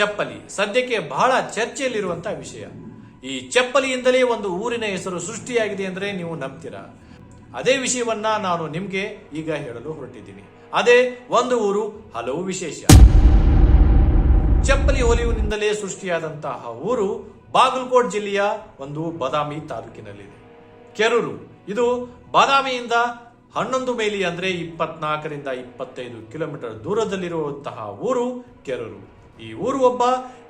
ಚಪ್ಪಲಿ ಸದ್ಯಕ್ಕೆ ಬಹಳ ಚರ್ಚೆಯಲ್ಲಿರುವಂತಹ ವಿಷಯ. ಈ ಚಪ್ಪಲಿಯಿಂದಲೇ ಒಂದು ಊರಿನ ಹೆಸರು ಸೃಷ್ಟಿಯಾಗಿದೆ ಅಂದ್ರೆ ನೀವು ನಂಬ್ತೀರಾ? ಅದೇ ವಿಷಯವನ್ನ ನಾನು ನಿಮ್ಗೆ ಈಗ ಹೇಳಲು ಹೊರಟಿದ್ದೀನಿ. ಅದೇ ಒಂದು ಊರು ಹಲವು ವಿಶೇಷ. ಚಪ್ಪಲಿ ಹೊಲಿಯುವುದರಿಂದಲೇ ಸೃಷ್ಟಿಯಾದಂತಹ ಊರು ಬಾಗಲಕೋಟ್ ಜಿಲ್ಲೆಯ ಒಂದು ಬಾದಾಮಿ ತಾಲೂಕಿನಲ್ಲಿದೆ. ಕೆರೂರು. ಇದು ಬಾದಾಮಿಯಿಂದ 11 ಮೈಲಿ ಅಂದ್ರೆ 24ರಿಂದ 25 ಕಿಲೋಮೀಟರ್ ದೂರದಲ್ಲಿರುವಂತಹ ಊರು ಕೆರೂರು. ಈ ಊರು ಒಬ್ಬ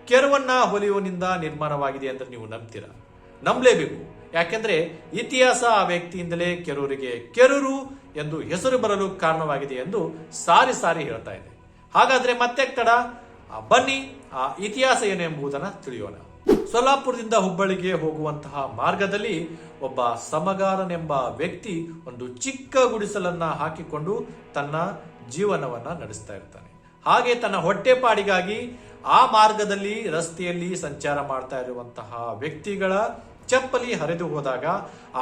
ಕೆರುವನ್ನ ಹೊಲಿಯುವನಿಂದ ನಿರ್ಮಾಣವಾಗಿದೆ ಅಂದ್ರೆ ನೀವು ನಂಬ್ತೀರಾ? ನಂಬಲೇಬೇಕು. ಯಾಕೆಂದ್ರೆ ಇತಿಹಾಸ ಆ ವ್ಯಕ್ತಿಯಿಂದಲೇ ಕೆರೂರಿಗೆ ಕೆರೂರು ಎಂದು ಹೆಸರು ಬರಲು ಕಾರಣವಾಗಿದೆ ಎಂದು ಸಾರಿ ಸಾರಿ ಹೇಳ್ತಾ ಇದೆ. ಹಾಗಾದ್ರೆ ಮತ್ತೆ ತಡ, ಬನ್ನಿ ಆ ಇತಿಹಾಸ ಏನು ಎಂಬುದನ್ನ ತಿಳಿಯೋಣ. ಸೊಲ್ಲಾಪುರದಿಂದ ಹುಬ್ಬಳ್ಳಿಗೆ ಹೋಗುವಂತಹ ಮಾರ್ಗದಲ್ಲಿ ಒಬ್ಬ ಸಮಗಾರನೆಂಬ ವ್ಯಕ್ತಿ ಒಂದು ಚಿಕ್ಕ ಗುಡಿಸಲನ್ನ ಹಾಕಿಕೊಂಡು ತನ್ನ ಜೀವನವನ್ನ ನಡೆಸ್ತಾ ಇರ್ತಾನೆ. ಹಾಗೆ ತನ್ನ ಹೊಟ್ಟೆಪಾಡಿಗಾಗಿ ಆ ಮಾರ್ಗದಲ್ಲಿ ರಸ್ತೆಯಲ್ಲಿ ಸಂಚಾರ ಮಾಡ್ತಾ ಇರುವಂತಹ ವ್ಯಕ್ತಿಗಳ ಚಪ್ಪಲಿ ಹರಿದು ಹೋದಾಗ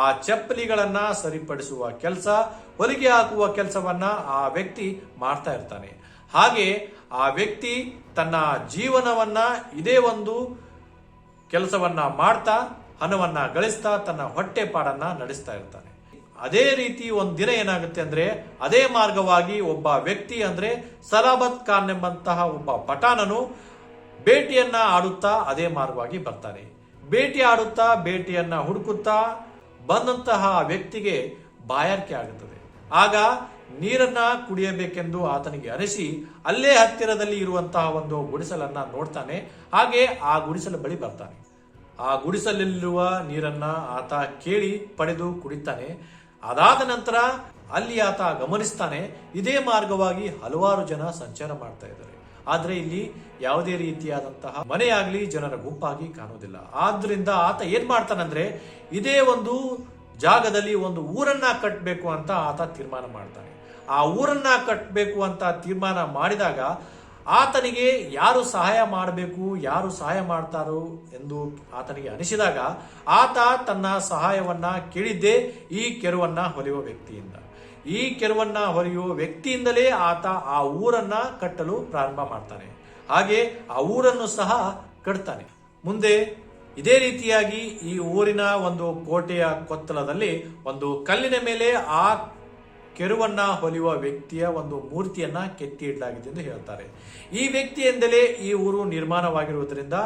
ಆ ಚಪ್ಪಲಿಗಳನ್ನ ಸರಿಪಡಿಸುವ ಕೆಲಸ, ಹೊಲಿಗೆ ಹಾಕುವ ಕೆಲಸವನ್ನ ಆ ವ್ಯಕ್ತಿ ಮಾಡ್ತಾ ಇರ್ತಾನೆ. ಹಾಗೆ ಆ ವ್ಯಕ್ತಿ ತನ್ನ ಜೀವನವನ್ನ ಇದೇ ಒಂದು ಕೆಲಸವನ್ನ ಮಾಡ್ತಾ ಹಣವನ್ನ ಗಳಿಸ್ತಾ ತನ್ನ ಹೊಟ್ಟೆಪಾಡನ್ನ ನಡೆಸ್ತಾ ಇರ್ತಾನೆ. ಅದೇ ರೀತಿ ಒಂದ್ ದಿನ ಏನಾಗುತ್ತೆ ಅಂದ್ರೆ ಅದೇ ಮಾರ್ಗವಾಗಿ ಒಬ್ಬ ವ್ಯಕ್ತಿ ಅಂದ್ರೆ ಸಲಾಬತ್ ಖಾನ್ ಎಂಬಂತಹ ಒಬ್ಬ ಪಠಾಣನು ಬೇಟೆಯನ್ನ ಆಡುತ್ತಾ ಅದೇ ಮಾರ್ಗವಾಗಿ ಬರ್ತಾನೆ. ಬೇಟೆ ಆಡುತ್ತಾ ಬೇಟೆಯನ್ನ ಹುಡುಕುತ್ತಾ ಬಂದಂತಹ ವ್ಯಕ್ತಿಗೆ ಬಾಯಾರಿಕೆ ಆಗುತ್ತದೆ. ಆಗ ನೀರನ್ನ ಕುಡಿಯಬೇಕೆಂದು ಆತನಿಗೆ ಅನಿಸಿ ಅಲ್ಲೇ ಹತ್ತಿರದಲ್ಲಿ ಇರುವಂತಹ ಒಂದು ಗುಡಿಸಲನ್ನ ನೋಡ್ತಾನೆ. ಹಾಗೆ ಆ ಗುಡಿಸಲ ಬಳಿ ಬರ್ತಾನೆ. ಆ ಗುಡಿಸಲಲ್ಲಿರುವ ನೀರನ್ನ ಆತ ಕೇಳಿ ಪಡೆದು ಕುಡಿತಾನೆ. ಅದಾದ ನಂತರ ಅಲ್ಲಿ ಆತ ಗಮನಿಸ್ತಾನೆ, ಇದೇ ಮಾರ್ಗವಾಗಿ ಹಲವಾರು ಜನ ಸಂಚಾರ ಮಾಡ್ತಾ ಇದ್ದಾರೆ. ಆದ್ರೆ ಇಲ್ಲಿ ಯಾವುದೇ ರೀತಿಯಾದಂತಹ ಮನೆಯಾಗ್ಲಿ ಜನರ ಗುಂಪಾಗಿ ಕಾಣುವುದಿಲ್ಲ. ಆದ್ರಿಂದ ಆತ ಏನ್ ಮಾಡ್ತಾನಂದ್ರೆ ಇದೇ ಒಂದು ಜಾಗದಲ್ಲಿ ಒಂದು ಊರನ್ನ ಕಟ್ಟಬೇಕು ಅಂತ ಆತ ತೀರ್ಮಾನ ಮಾಡ್ತಾನೆ. ಆ ಊರನ್ನ ಕಟ್ಟಬೇಕು ಅಂತ ತೀರ್ಮಾನ ಮಾಡಿದಾಗ ಆತನಿಗೆ ಯಾರು ಸಹಾಯ ಮಾಡಬೇಕು, ಯಾರು ಸಹಾಯ ಮಾಡ್ತಾರೋ ಎಂದು ಆತನಿಗೆ ಅನಿಸಿದಾಗ ಆತ ತನ್ನ ಸಹಾಯವನ್ನ ಕೇಳಿದ್ದೇ ಈ ಕೆರುವನ್ನ ಹೊಲಿಯುವ ವ್ಯಕ್ತಿಯಿಂದ. ಈ ಕೆರುವನ್ನ ಹೊಲಿಯುವ ವ್ಯಕ್ತಿಯಿಂದಲೇ ಆತ ಆ ಊರನ್ನ ಕಟ್ಟಲು ಪ್ರಾರಂಭ ಮಾಡ್ತಾನೆ. ಹಾಗೆ ಆ ಊರನ್ನು ಸಹ ಕಟ್ತಾನೆ. ಮುಂದೆ ಇದೇ ರೀತಿಯಾಗಿ ಈ ಊರಿನ ಒಂದು ಕೋಟೆಯ ಕೊತ್ತಲದಲ್ಲಿ ಒಂದು ಕಲ್ಲಿನ ಮೇಲೆ ಆ ಕೆರುವನ್ನ ಹೊಲಿಯುವ ವ್ಯಕ್ತಿಯ ಒಂದು ಮೂರ್ತಿಯನ್ನ ಕೆತ್ತಿ ಇಡಲಾಗಿದೆ ಎಂದು ಹೇಳ್ತಾರೆ. ಈ ವ್ಯಕ್ತಿಯಿಂದಲೇ ಈ ಊರು ನಿರ್ಮಾಣವಾಗಿರುವುದರಿಂದ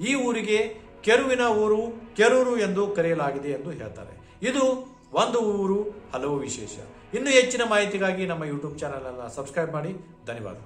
ಈ ಊರಿಗೆ ಕೆರುವಿನ ಊರು, ಕೆರೂರು ಎಂದು ಕರೆಯಲಾಗಿದೆ ಎಂದು ಹೇಳ್ತಾರೆ. ಇದು ಒಂದು ಊರು ಹಲವು ವಿಶೇಷ. ಇನ್ನು ಹೆಚ್ಚಿನ ಮಾಹಿತಿಗಾಗಿ ನಮ್ಮ ಯೂಟ್ಯೂಬ್ ಚಾನೆಲ್ ಅನ್ನು ಸಬ್ಸ್ಕ್ರೈಬ್ ಮಾಡಿ. ಧನ್ಯವಾದ.